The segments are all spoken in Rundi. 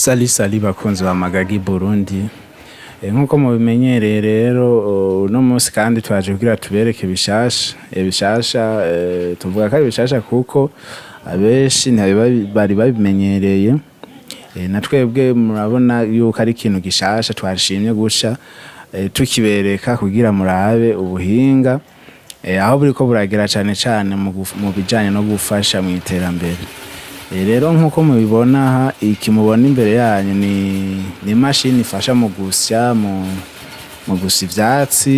Sali bakunzi ba Magagi Burundi, nkuko mubimenyereye rero uno munsi kandi twaje kugira tubereke bishasha tuvuga ko ari bishasha kuko abenshi bari babimenyereye, na twebwe murabona yuko ari ikintu gishasha twashimye gusha tukibereka kugira murabe ubuhinga aho buriko buragera cane mu bijanye no gufasha mu iterambere. Rero nkuko mubibona iki mubona imbere yanyu ni imashini ifasha mu gusya mu gusa ivyatsi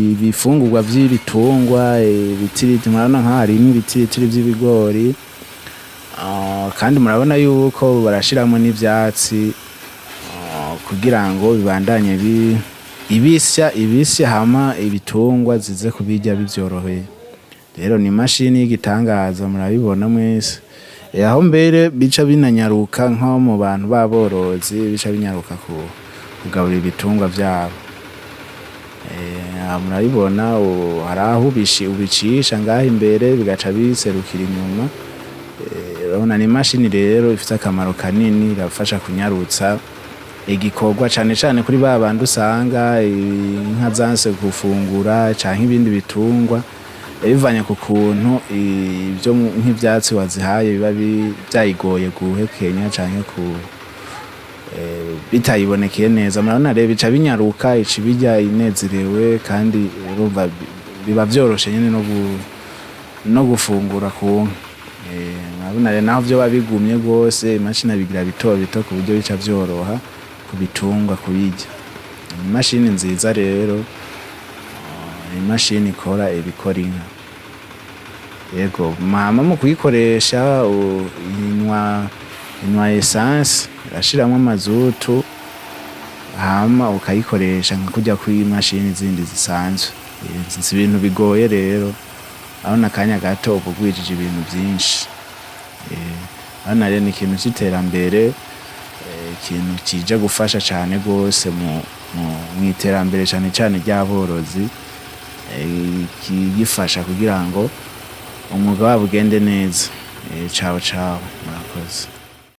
ibifungurwa vy'ibitungwa, ibitiriti murabona nka hari n'ibitiritiri vy'ibigori, kandi murabona yuko barashiramo n'ivyatsi kugira ngo bibandanye ibisya hama ibitungwa zize kubirya bivyoroheye. Rero ni imashini y'igitangaza murabibona mwese, aho mbere bica binanyaruka nko mu bantu b'aborozi bica binyaruka kugaburira ibitungwa vyabo. Murabibona hari aho ubicisha ngaho imbere bigaca biserukira inyuma. Urabona ni imashini rero ifite akamaro kanini, irafasha kunyarutsa igikorwa cane kuri ba bantu usanga inka zanse gufungura canke ibindi bitungwa, bivanye ku kuntu ivyo nk'ivyatsi wazihaye biba vyayigoye guhekenya canke bitayibonekeye neza. Murabona rero bica binyaruka ica ibirya inezerewe, kandi urumva biba vyoroshe nyene no gufungura ku nka. Murabona rero naho vyoba bigumye gose imashini abigira bito bito ku buryo bica vyoroha ku bitungwa kubirya. Imashini nziza rero, imashini ikora ibikora inka. Yego mama mu kuyikoresha inwa essence, urashiramwo mazutu hama ukayikoresha nka kurya kw'imashini zindi zisanzwe. Si ibintu bigoye rero, urabona akanya gato uba ugwijije ibintu vyinshi. Urabona rero ni ikintu c'iterambere, ikintu kije gufasha cane gose mu iterambere cane ry'aborozi, kigifasha kugira ngo umwuga wabo ugende neza. Ciao murakoze.